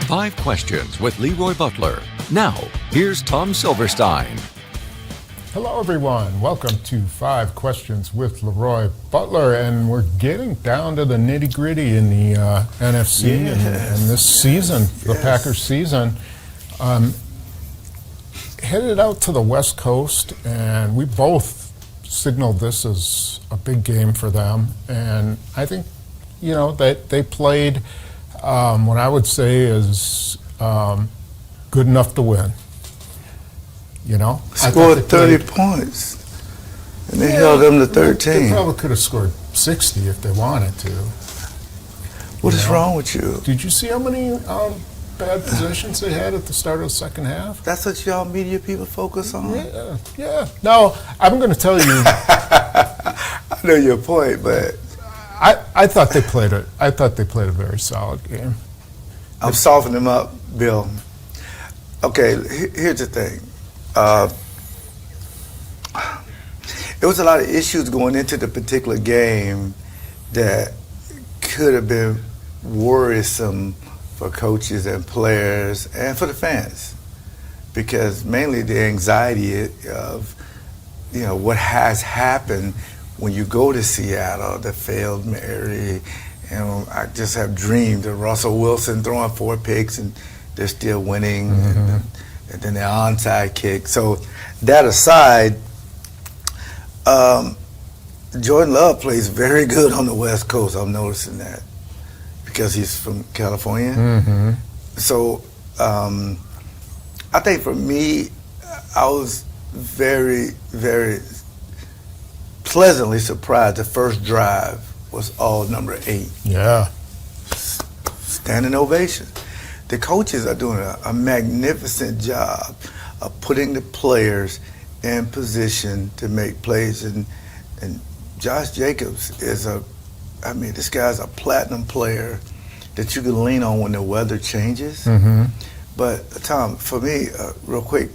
5 Questions with LeRoy Butler. Now, here's Tom Silverstein. Hello, everyone. Welcome to 5 Questions with LeRoy Butler, and we're getting down to the nitty-gritty in the NFC and this season, the Packers season. Headed out to the West Coast, and we both signaled this as a big game for them, and I think, they played what I would say is good enough to win. Scored 30 points, and they held them to 13. They probably could have scored 60 if they wanted to. What is wrong with you? Did you see how many bad possessions they had at the start of the second half? That's what y'all media people focus on? Yeah. No, I'm going to tell you. I know your point, but I thought they played a very solid game. I'm softening them up, Bill. Okay, here's the thing. There was a lot of issues going into the particular game that could have been worrisome for coaches and players and for the fans, because mainly the anxiety of what has happened when you go to Seattle, the failed Mary, and I just have dreamed of Russell Wilson throwing 4 picks and they're still winning, and then the onside kick. So that aside, Jordan Love plays very good on the West Coast. I'm noticing that because he's from California. So I think for me, I was very, very pleasantly surprised. The first drive was all number 8. Yeah. Standing ovation. The coaches are doing a magnificent job of putting the players in position to make plays. And Josh Jacobs is this guy's a platinum player that you can lean on when the weather changes. But, Tom, for me, real quick,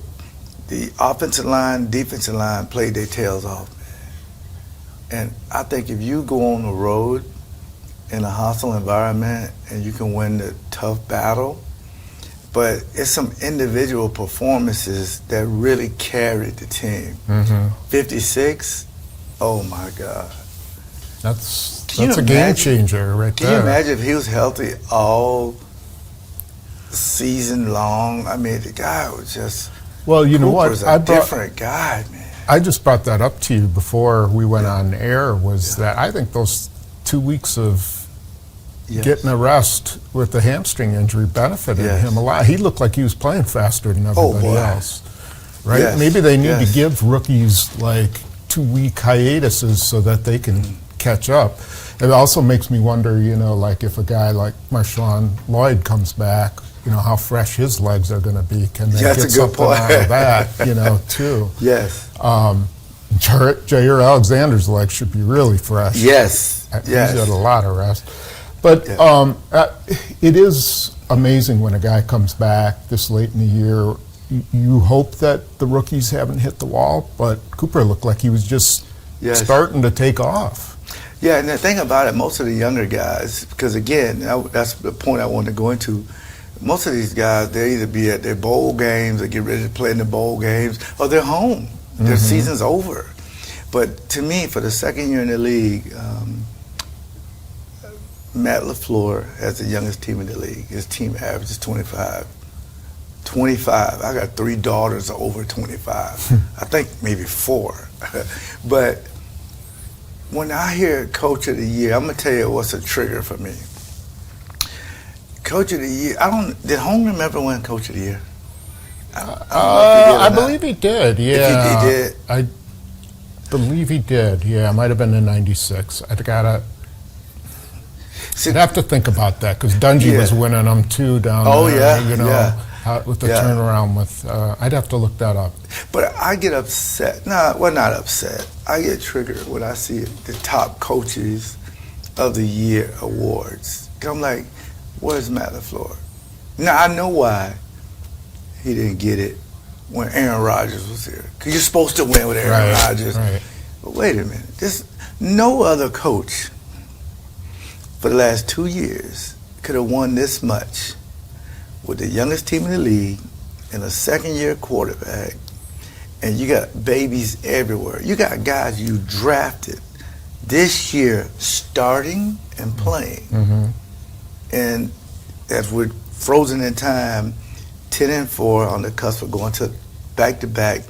the offensive line, defensive line played their tails off. And I think if you go on the road in a hostile environment and you can win the tough battle, but it's some individual performances that really carried the team. 56, oh my God. That's a game changer right there. Can you imagine if he was healthy all season long? I mean, the guy was just, well, you know what? Cooper's a different guy, man. I just brought that up to you before we went on air, was that I think those 2 weeks of getting a rest with the hamstring injury benefited him a lot. He looked like he was playing faster than everybody else, right? Yes. Maybe they need to give rookies like 2-week hiatuses so that they can catch up. It also makes me wonder, like if a guy like Marshawn Lloyd comes back, how fresh his legs are going to be. Can they get something out of that, too? Yes. Jair Alexander's legs should be really fresh. Yes. He's had a lot of rest. But it is amazing when a guy comes back this late in the year. You hope that the rookies haven't hit the wall, but Cooper looked like he was just starting to take off. Yeah, and the thing about it, most of the younger guys, because again, that's the point I wanted to go into, most of these guys, they either be at their bowl games or get ready to play in the bowl games, or they're home. Their season's over. But to me, for the second year in the league, Matt LaFleur has the youngest team in the league. His team average is 25. 25. I got 3 daughters over 25. I think maybe 4. But when I hear Coach of the Year, I'm going to tell you what's a trigger for me. Coach of the Year, did Holmgren ever win Coach of the Year? I believe he did, yeah. He did? I believe he did, yeah. It might have been in '96. I'd have to think about that, because Dungy was winning them too down there, with the turnaround with, I'd have to look that up. But I get upset, not upset, I get triggered when I see the top coaches of the year awards. I'm like, where's Matt LaFleur? Now, I know why he didn't get it when Aaron Rodgers was here. Because you're supposed to win with Aaron Rodgers. Right. But wait a minute. No other coach for the last 2 years could have won this much with the youngest team in the league and a second-year quarterback, and you got babies everywhere. You got guys you drafted this year starting and playing. Mm-hmm. And as we're frozen in time, 10-4 on the cusp of going to back-to-back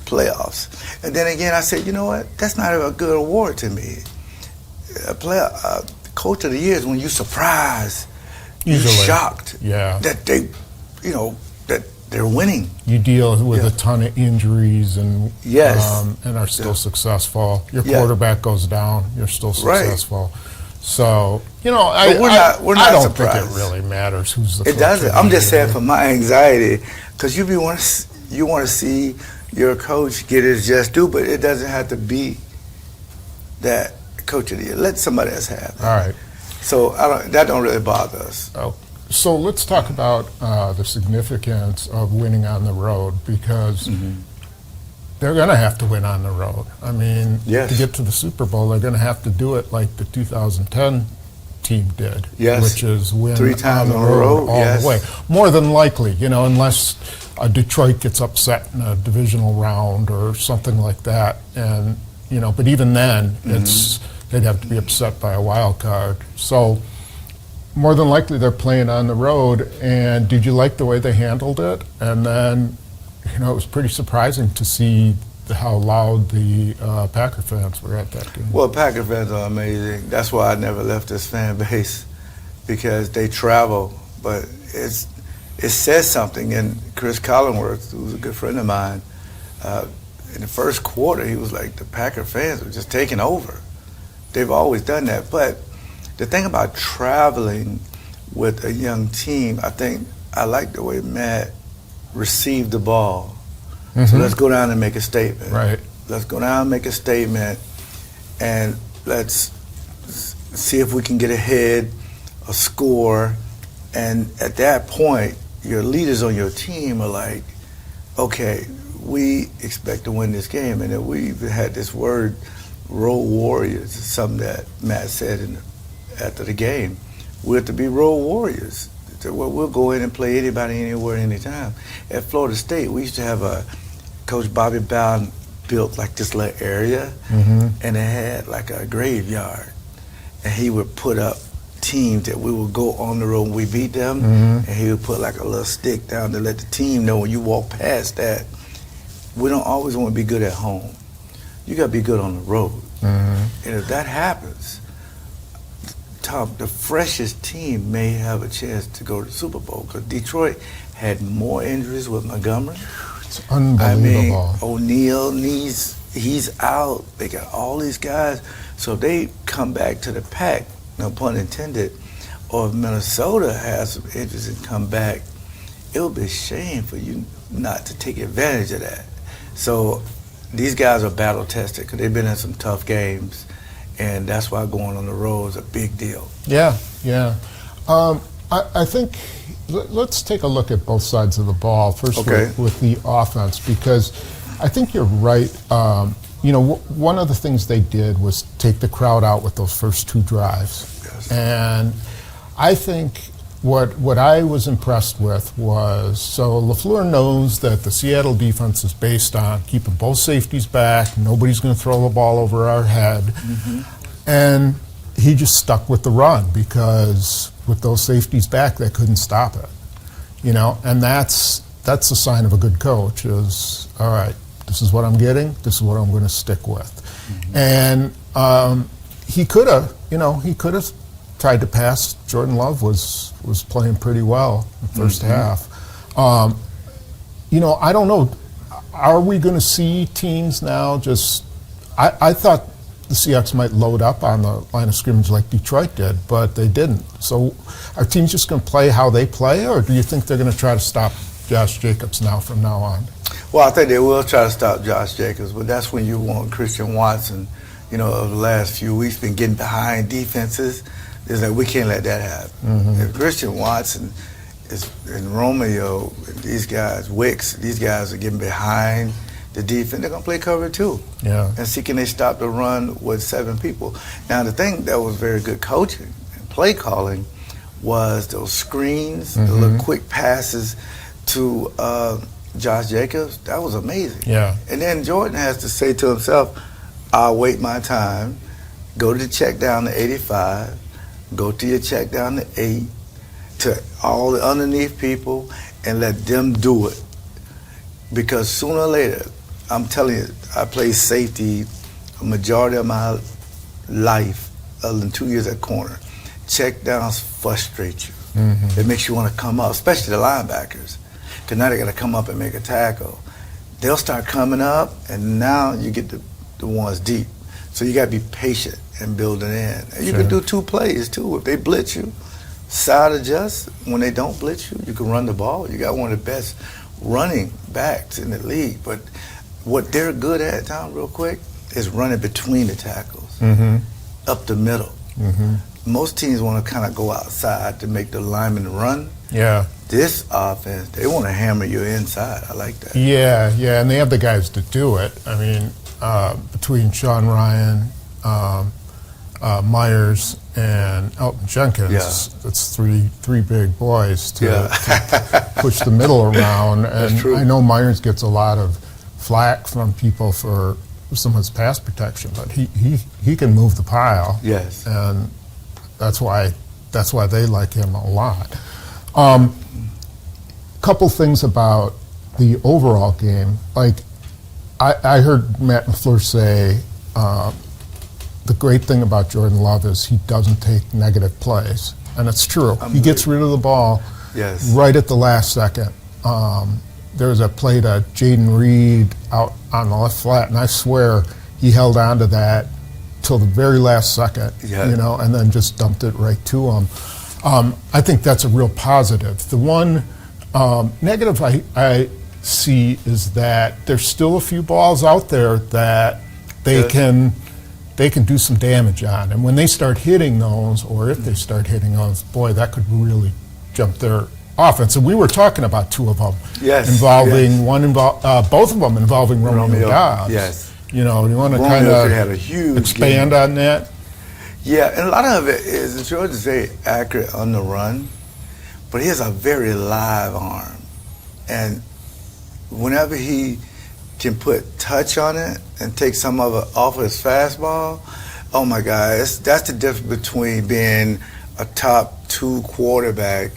playoffs. And then again, I said, you know what? That's not a good award to me. Coach of the year is when you surprise, you're shocked that they, that they're winning. You deal with a ton of injuries and and are still successful. Your quarterback goes down, you're still successful. Right. So, I don't surprised. think it really matters who's the coach. It doesn't. I'm just saying for my anxiety, because you want to see your coach get his just due, but it doesn't have to be that coach of the year. Let somebody else have it. All right. So that don't really bother us. Oh. So let's talk about the significance of winning on the road, because they're going to have to win on the road. I mean, to get to the Super Bowl, they're going to have to do it like the 2010 team did, which is win 3 times on the road all the way. More than likely, unless Detroit gets upset in a divisional round or something like that, and but even then, they'd have to be upset by a wild card. So more than likely they're playing on the road. And did you like the way they handled it? And then, it was pretty surprising to see how loud the Packer fans were at that game. Well, Packer fans are amazing. That's why I never left this fan base, because they travel. But it says something. And Chris Collinsworth, who's a good friend of mine, in the first quarter, he was like, the Packer fans were just taking over. They've always done that. But the thing about traveling with a young team, I like the way Matt received the ball. So let's go down and make a statement. Right. Let's go down and make a statement, and let's see if we can get ahead, a score. And at that point, your leaders on your team are like, okay, we expect to win this game. And then we've had this word, road warriors, something that Matt said after the game. We're to be road warriors. We'll go in and play anybody, anywhere, anytime. At Florida State, we used to have Coach Bobby Bowden built like this little area, and it had like a graveyard. And he would put up teams that we would go on the road and we beat them, and he would put like a little stick down to let the team know when you walk past that, we don't always want to be good at home. You got to be good on the road. And if that happens, Tom, the freshest team may have a chance to go to the Super Bowl, because Detroit had more injuries with Montgomery. It's unbelievable. I mean, O'Neal, he's out. They got all these guys. So if they come back to the pack, no pun intended, or if Minnesota has some injuries and come back, it would be a shame for you not to take advantage of that. So these guys are battle tested, because they've been in some tough games. And that's why going on the road is a big deal. Yeah. I think let's take a look at both sides of the ball. First, with the offense, because I think you're right. One of the things they did was take the crowd out with those first 2 drives. Yes. And I think what I was impressed with was, so LaFleur knows that the Seattle defense is based on keeping both safeties back, nobody's going to throw the ball over our head, and he just stuck with the run, because with those safeties back, they couldn't stop it. And that's a sign of a good coach, is, all right, this is what I'm getting, this is what I'm going to stick with. And he could have tried to pass. Jordan Love was playing pretty well in the first half. I don't know. Are we going to see teams now just... I thought the Seahawks might load up on the line of scrimmage like Detroit did, but they didn't. So are teams just going to play how they play, or do you think they're going to try to stop Josh Jacobs from now on? Well, I think they will try to stop Josh Jacobs, but that's when you want Christian Watson, of the last few weeks, been getting behind defenses. It's like, we can't let that happen. If Christian Watson and Romeo, and these guys, Wicks, these guys are getting behind the defense, they're going to play cover 2. Yeah. And see, can they stop the run with 7 people? Now, the thing that was very good coaching and play calling was those screens, the little quick passes to Josh Jacobs. That was amazing. Yeah. And then Jordan has to say to himself, I'll wait my time, go to the check down to 85, go to your check down to 8, to all the underneath people, and let them do it. Because sooner or later, I'm telling you, I played safety a majority of my life, other than 2 years at corner. Check downs frustrate you. It makes you want to come up, especially the linebackers, because now they got to come up and make a tackle. They'll start coming up, and now you get the ones deep. So you got to be patient and build it in. And you can do 2 plays too. If they blitz you, side adjust. When they don't blitz you, you can run the ball. You got one of the best running backs in the league. But what they're good at, Tom, real quick, is running between the tackles, up the middle. Most teams want to kind of go outside to make the lineman run. Yeah. This offense, they want to hammer you inside. I like that. Yeah, and they have the guys to do it. I mean, between Sean Ryan, Myers, and Elton Jenkins, it's three big boys to push the middle around. And I know Myers gets a lot of flack from people for some of his pass protection, but he can move the pile. Yes. And that's why they like him a lot. Couple things about the overall game. Like, I heard Matt LaFleur say the great thing about Jordan Love is he doesn't take negative plays. And it's true. He gets rid of the ball right at the last second. There was a play to Jaden Reed out on the left flat, and I swear he held on to that till the very last second, and then just dumped it right to him. I think that's a real positive. The one negative I see is that there's still a few balls out there that they can do some damage on, and when they start hitting those, or if they start hitting those, boy, that could really jump their offense. And we were talking about 2 of them involving both of them involving Romeo Doubs. Yes. You want to kind of expand on that? Yeah, and a lot of it is Jordan's very accurate on the run, but he has a very live arm. And whenever he can put touch on it and take some of it off of his fastball, oh my God, that's the difference between being a top 2 quarterback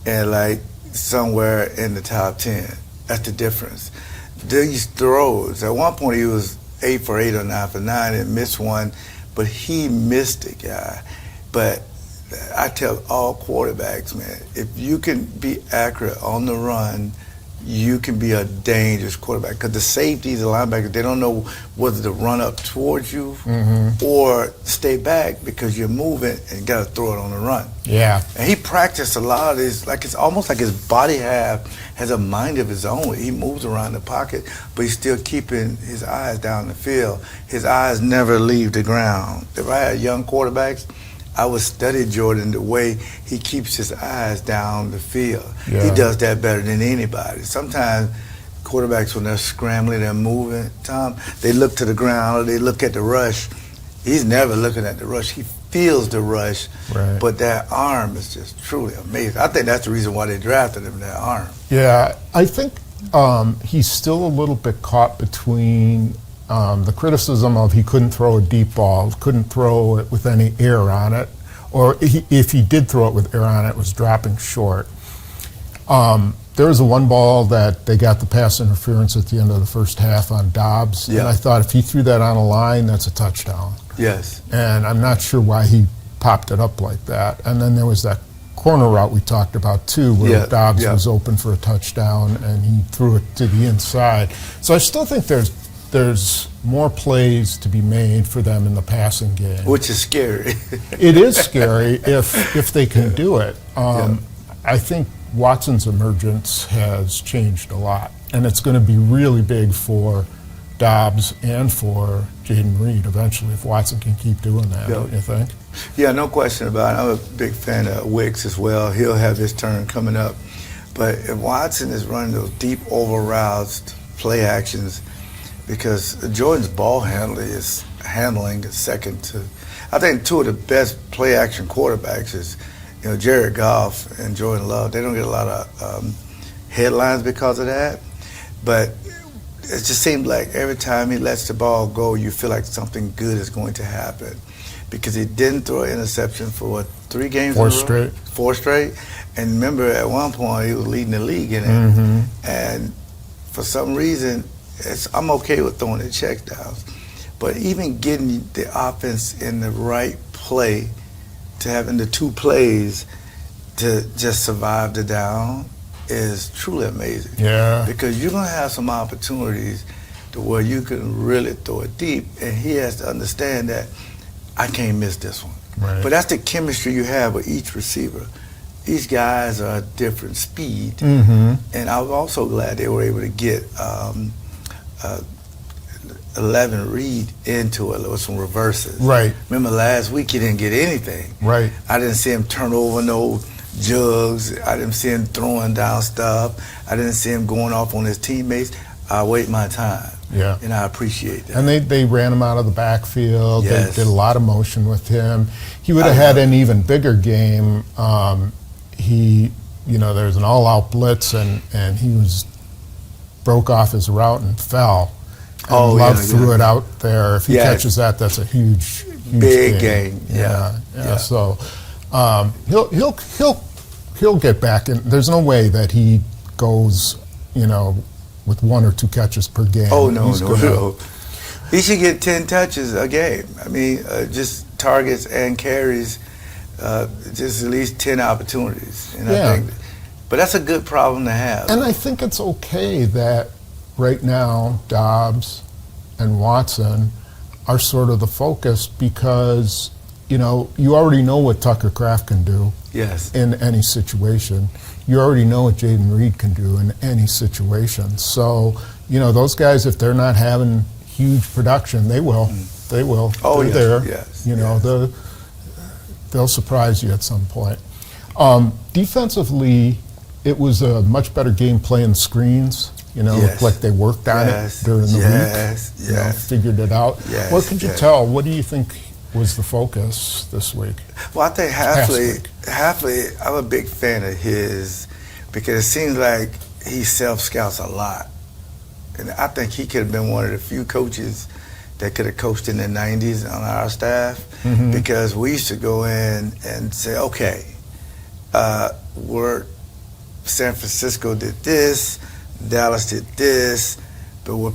and like somewhere in the top 10. That's the difference. These throws, at one point he was 8 for 8 or 9 for 9 and missed one, but he missed it, guy. But I tell all quarterbacks, man, if you can be accurate on the run, you can be a dangerous quarterback. Because the safeties, the linebackers, they don't know whether to run up towards you or stay back because you're moving and you got to throw it on the run. Yeah. And he practiced a lot of this. Like, it's almost like his body has a mind of his own. He moves around the pocket, but he's still keeping his eyes down the field. His eyes never leave the ground. If I had young quarterbacks, I would study Jordan the way he keeps his eyes down the field. Yeah. He does that better than anybody. Sometimes quarterbacks, when they're scrambling, they're moving, Tom, they look to the ground or they look at the rush. He's never looking at the rush. He feels the rush, but that arm is just truly amazing. I think that's the reason why they drafted him, that arm. Yeah, I think he's still a little bit caught between the criticism of he couldn't throw a deep ball, couldn't throw it with any air on it, or if he did throw it with air on it, it was dropping short. There was one ball that they got the pass interference at the end of the first half on Doubs, and I thought if he threw that on a line, that's a touchdown. Yes. And I'm not sure why he popped it up like that. And then there was that corner route we talked about too, where Doubs was open for a touchdown, and he threw it to the inside. So I still think there's more plays to be made for them in the passing game, which is scary. It is scary if they can do it. I think Watson's emergence has changed a lot, and it's going to be really big for Doubs and for Jaden Reed eventually if Watson can keep doing that, don't you think? Yeah, no question about it. I'm a big fan of Wicks as well. He'll have his turn coming up. But if Watson is running those deep over routes, play actions, because Jordan's ball handling is second to, I think 2 of the best play action quarterbacks is Jared Goff and Jordan Love, they don't get a lot of headlines because of that. But it just seems like every time he lets the ball go, you feel like something good is going to happen. Because he didn't throw an interception for, 3 games in a row? 4 straight. 4 straight. And remember, at one point, he was leading the league in it. Mm-hmm. And for some reason, I'm okay with throwing the checkdowns. But even getting the offense in the right play, to having the 2 plays to just survive the down is truly amazing. Yeah. Because you're going to have some opportunities to where you can really throw it deep. And he has to understand that I can't miss this one. Right. But that's the chemistry you have with each receiver. These guys are a different speed. Mm-hmm. And I was also glad they were able to get 11 Reed into it with some reverses. Right. Remember last week he didn't get anything. Right. I didn't see him turn over no jugs. I didn't see him throwing down stuff. I didn't see him going off on his teammates. I wait my time. Yeah. And I appreciate that. And they ran him out of the backfield. Yes. They did a lot of motion with him. He would have had an even bigger game. There was an all-out blitz, and he broke off his route and fell. And Love threw it out there. If he catches that, that's a huge big game. Yeah. So he'll get back in. There's no way that he goes, with 1 or 2 catches per game. Oh, no. He should get 10 touches a game. I mean, just targets and carries, just at least 10 opportunities. And I think, but that's a good problem to have. And I think it's okay that right now Dobbs and Watson are sort of the focus because, you already know what Tucker Kraft can do in any situation. You already know what Jaden Reed can do in any situation. So, those guys, if they're not having huge production, they will. They will. Oh, they're yes. there. They'll surprise you at some point. Defensively, it was a much better game playing screens. Looked like they worked on it during the week. Figured it out. What could you tell? What do you think was the focus this week? Well, I think Hafley, I'm a big fan of his because it seems like he self-scouts a lot. And I think he could have been one of the few coaches that could have coached in the 90s on our staff because we used to go in and say, okay, San Francisco did this, Dallas did this, but we're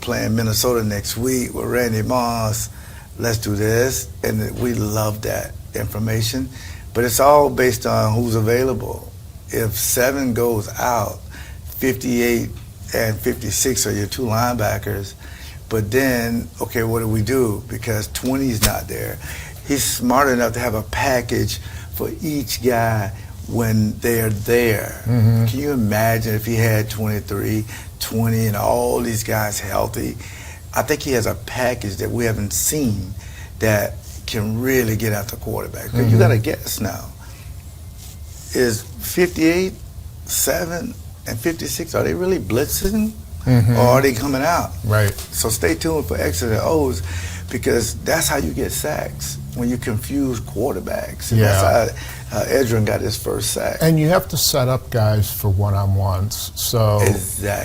playing Minnesota next week with Randy Moss. Let's do this. And we love that information. But it's all based on who's available. If 7 goes out, 58 and 56 are your 2 linebackers. But then, okay, what do we do? Because 20 is not there. He's smart enough to have a package for each guy when they're there. Can you imagine if he had 23, 20, and all these guys healthy? I think he has a package that we haven't seen that can really get out the quarterback. You got to guess now. Is 58, 7, and 56, are they really blitzing? Or are they coming out? Right. So stay tuned for X's and O's because that's how you get sacks, when you confuse quarterbacks. And that's how Edrin got his first sack. And you have to set up guys for one-on-ones. So,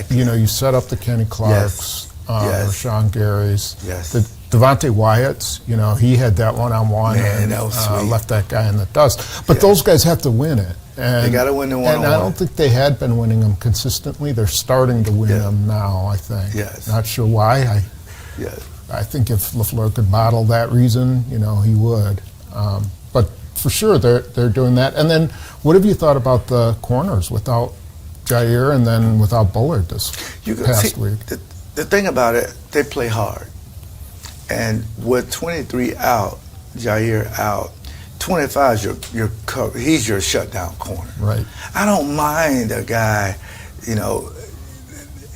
you set up the Kenny Clarks, Rashawn Gary's, the Devontae Wyatt's, he had that one-on-one and that was sweet. Left that guy in the dust. But those guys have to win it. And, they got to win the one-on-one. And I don't think they had been winning them consistently. They're starting to win them now, I think. Not sure why. I think if LaFleur could bottle that reason, he would. But for sure, they're doing that. And then what have you thought about the corners without Jair and then without Bullard this past week? The thing about it, they play hard. And with 23 out, Jair out, 25 is your cover. He's your shutdown corner. Right. I don't mind a guy,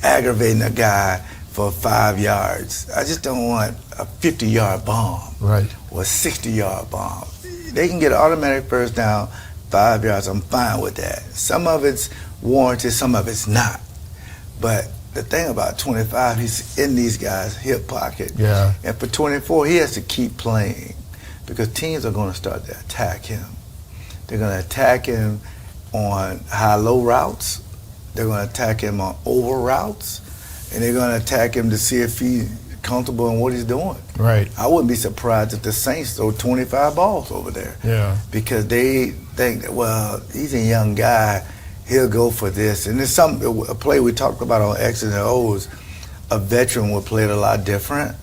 aggravating a guy for 5 yards. I just don't want a 50-yard bomb. Right. Or a 60-yard bomb. They can get an automatic first down, 5 yards. I'm fine with that. Some of it's warranted, some of it's not. But the thing about 25, he's in these guys' hip pocket. Yeah. And for 24, he has to keep playing because teams are going to start to attack him. They're going to attack him on high-low routes. They're going to attack him on over routes. And they're going to attack him to see if he's comfortable in what he's doing. Right. I wouldn't be surprised if the Saints throw 25 balls over there. Yeah. Because they think that, well, he's a young guy. He'll go for this. And there's a play we talked about on X's and O's. A veteran would play it a lot different.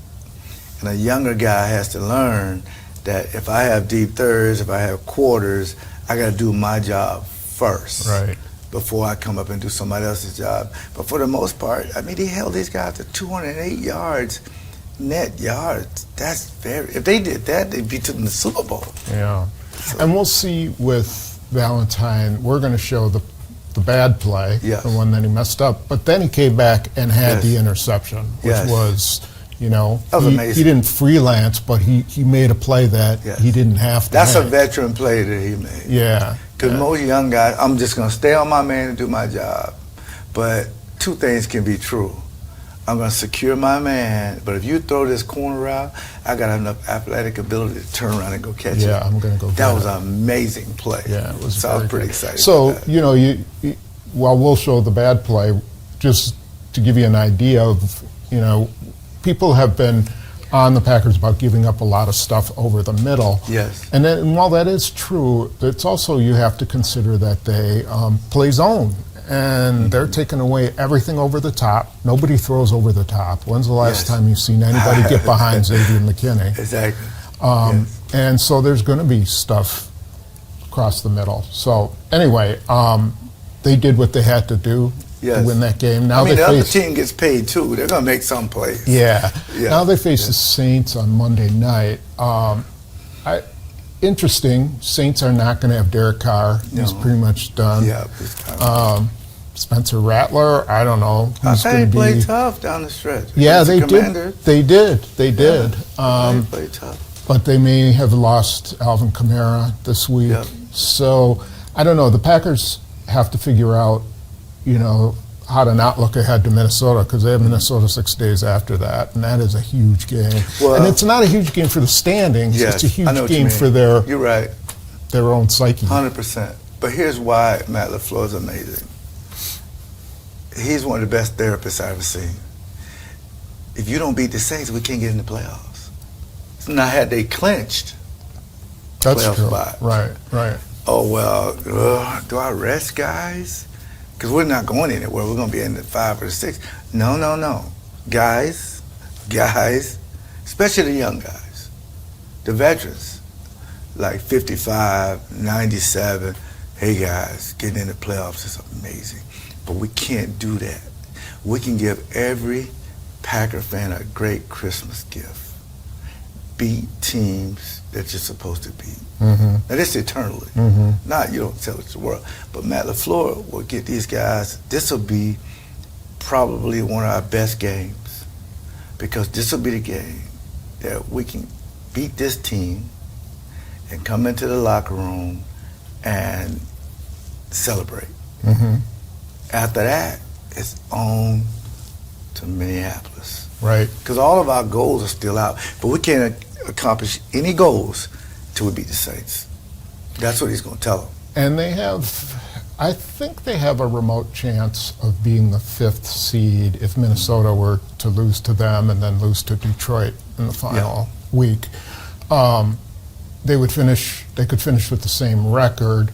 And a younger guy has to learn that if I have deep thirds, if I have quarters, I got to do my job first. Right. Before I come up and do somebody else's job. But for the most part, I mean, they held these guys to 208 yards, net yards. That's if they did that, they'd be to the Super Bowl. Yeah. And we'll see with Valentine, we're going to show the bad play, Yes. the one that he messed up. But then he came back and had Yes. the interception, which Yes. was, you know, That was amazing. He didn't freelance, but he made a play that Yes. he didn't have to That's a make. veteran play that he made. Yeah. Because most young guys, I'm just going to stay on my man and do my job. But two things can be true. I'm going to secure my man, but if you throw this corner route, I got enough athletic ability to turn around and go catch it. Yeah, I'm going to go That get was it. an amazing play. Yeah, it was So I was very pretty good. excited So, about that. you know, while we'll show the bad play, just to give you an idea of, you know, people have been on the Packers about giving up a lot of stuff over the middle. Yes. And then, while that is true, it's also, you have to consider that they play zone. And they're taking away everything over the top. Nobody throws over the top. When's the last Yes. time you've seen anybody get behind Xavier McKinney? Exactly. Yes. And so there's going to be stuff across the middle. So anyway, they did what they had to do Yes. to win that game. Now I mean, they the other face, team gets paid too. They're going to make some plays. yeah. Yeah. Now they face the Saints on Monday night. Interesting. Saints are not going to have Derek Carr. He's No. pretty much done. Yeah. It's kind of, Spencer Rattler, I don't know. I Who's thought going he to played be? tough down the stretch. Yeah, He's a they commander. did. They did. They did. He played tough. But they may have lost Alvin Kamara this week. Yep. So I don't know. The Packers have to figure out, you know, how to not look ahead to Minnesota, because they have Minnesota 6 days after that, and that is a huge game. Well, and it's not a huge game for the standings. Yes, It's a I know huge what you game mean. for You're right, their own psyche. 100%. But here's why Matt LaFleur is amazing. He's one of the best therapists I've ever seen. If you don't beat the Saints, we can't get in the playoffs. Now, had they clinched, That's playoff true. spot. Right. oh, well, do I rest guys? Because we're not going anywhere. We're going to be in the 5 or the 6. No. Guys, especially the young guys, the veterans, like 55, 97, hey guys, getting in the playoffs is amazing. But we can't do that. We can give every Packer fan a great Christmas gift. Beat teams that you're supposed to beat. Mm-hmm. Now this eternally. Mm-hmm. Not you don't tell it to the world. But Matt LaFleur will get these guys, this will be probably one of our best games. Because this will be the game that we can beat this team and come into the locker room and celebrate. Mm-hmm. After that, it's on to Minneapolis. Right. Because all of our goals are still out. But we can't accomplish any goals till we beat the Saints. That's what he's going to tell them. And they have, I think they have a remote chance of being the 5th seed if Minnesota were to lose to them and then lose to Detroit in the final week. They could finish with the same record.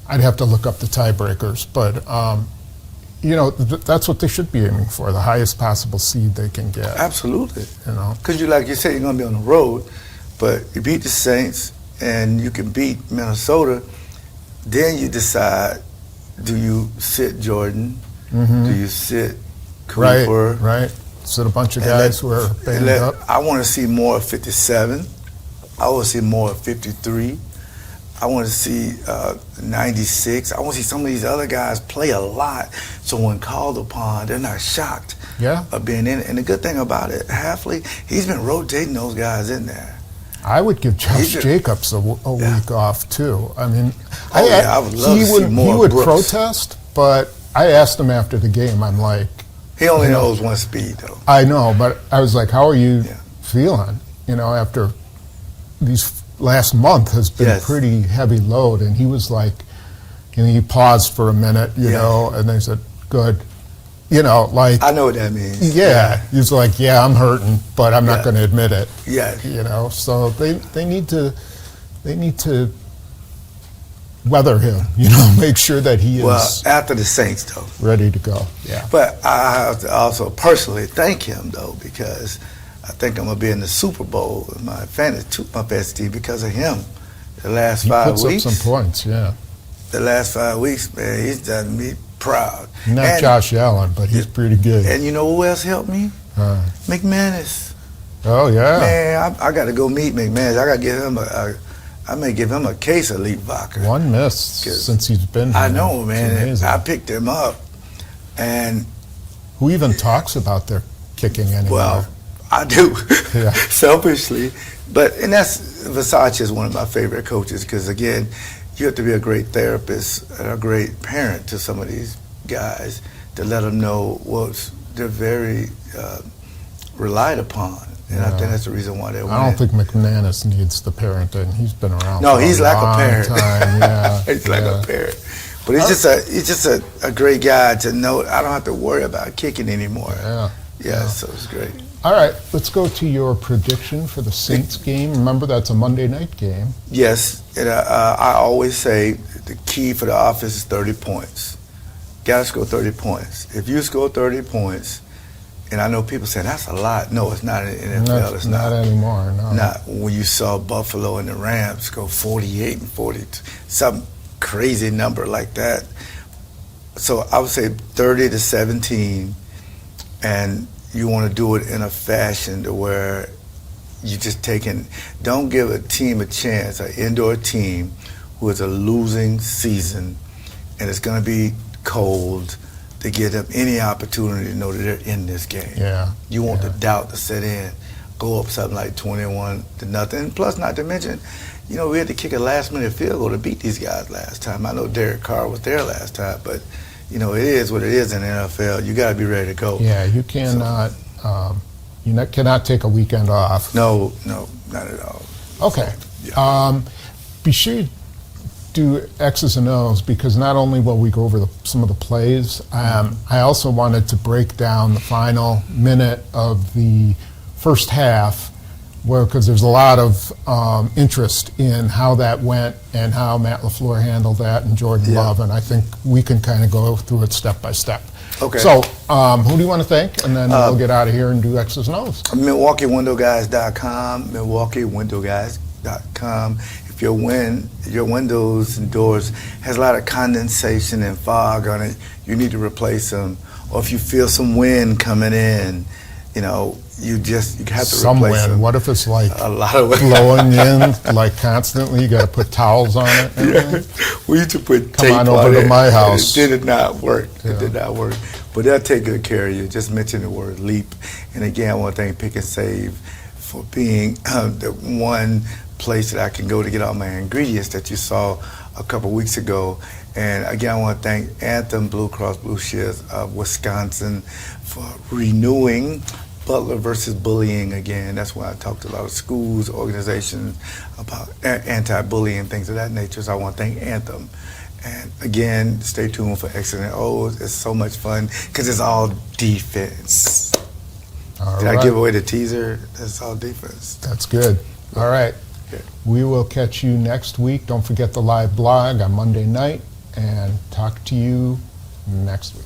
I'd have to look up the tiebreakers, but that's what they should be aiming for, the highest possible seed they can get. Absolutely. Because like you said, you're going to be on the road, but you beat the Saints and you can beat Minnesota, then you decide, do you sit Jordan? Mm-hmm. Do you sit Cooper? Right. Sit a bunch of guys who are banged up. I want to see more of 57. I want to see more of 53. I want to see 96. I want to see some of these other guys play a lot, so when called upon, they're not shocked of being in it. And the good thing about it, Halfley, he's been rotating those guys in there. I would give Josh Jacobs a week off too. I mean, I would love to see more. He would Brooks. protest, but I asked him after the game. I'm like, he only knows one speed though. I know, but I was like, how are you feeling? After these last month has been Yes. pretty heavy load, and he was like, he paused for a minute, you Yeah. know, and they said, good. You know, like, I know what that means. yeah, he's like, yeah, I'm hurting, but I'm not Yeah. going to admit it. Yeah. You know, so they need to weather him. You know, make sure that he Well, is after the Saints, though. ready to go. Yeah. But I have to also personally thank him, though, because I think I'm going to be in the Super Bowl with my fantasy team because of him. The last He 5 puts weeks. up some points. Yeah. The last 5 weeks, man, he's done me proud. Not And- Josh Allen, but he's pretty good. And you know who else helped me? Uh, McManus. oh yeah. Man, I got to go meet McManus. I got to give him I may give him a case of Leap Vodka. One miss since he's been here. I know, It's man. amazing. I picked him up, and Who even talks about their kicking anymore? well, I do, Yeah. selfishly. And that's Versace is one of my favorite coaches because again, you have to be a great therapist and a great parent to some of these guys to let them know they're very relied upon, and I Yeah. think that's the reason why they win. I don't think McManus needs the parenting. He's been around. No, for he's a like a long parent. Time. Yeah. He's like yeah. a parent. But he's just a great guy to know. I don't have to worry about kicking anymore. Yeah. Yeah, so it's great. All right, let's go to your prediction for the Saints game. Remember, that's a Monday night game. Yes, and I always say the key for the offense is 30 points. Got to score 30 points. If you score 30 points, and I know people say that's a lot. No, it's not in the NFL. It's not anymore. No. Not when you saw Buffalo and the Rams go 48 and 40, some crazy number like that. So I would say 30 to 17, and you want to do it in a fashion to where you just don't give a team a chance, an indoor team who is a losing season, and it's going to be cold, to give them any opportunity to know that they're in this game. Yeah. You want yeah. the doubt to set in, go up something like 21 to nothing. And plus, not to mention, we had to kick a last-minute field goal to beat these guys last time. I know Derek Carr was there last time, but, it is what it is in the NFL. You got to be ready to go. Yeah, you cannot. Cannot take a weekend off. No, not at all. Okay. Yeah. Be sure you do X's and O's because not only will we go over some of the plays, I also wanted to break down the final minute of the first half, because there's a lot of interest in how that went and how Matt LaFleur handled that and Jordan Yeah. Love, and I think we can kind of go through it step by step. Okay. So, who do you want to thank? And then we'll get out of here and do X's and O's. MilwaukeeWindowGuys.com, MilwaukeeWindowGuys.com. If your windows and doors has a lot of condensation and fog on it, you need to replace them. Or if you feel some wind coming in, you have to Some replace wind. them. What if it's like A lot of wind. blowing in like constantly? You got to put towels on it. and everything? We used to put Come tape on over to it. my house. It did not work. Yeah. It did not work. But they'll take good care of you. Just mention the word LEAP. And again, I want to thank Pick and Save for being the one place that I can go to get all my ingredients that you saw a couple weeks ago. And again, I want to thank Anthem Blue Cross Blue Shield of Wisconsin for renewing Butler versus bullying again. That's why I talked to a lot of schools, organizations about anti-bullying, things of that nature. So I want to thank Anthem. And again, stay tuned for X and O's. It's so much fun because it's all defense. All Did right. I give away the teaser? That's all defense. That's good. All right. Okay. We will catch you next week. Don't forget the live blog on Monday night, and talk to you next week.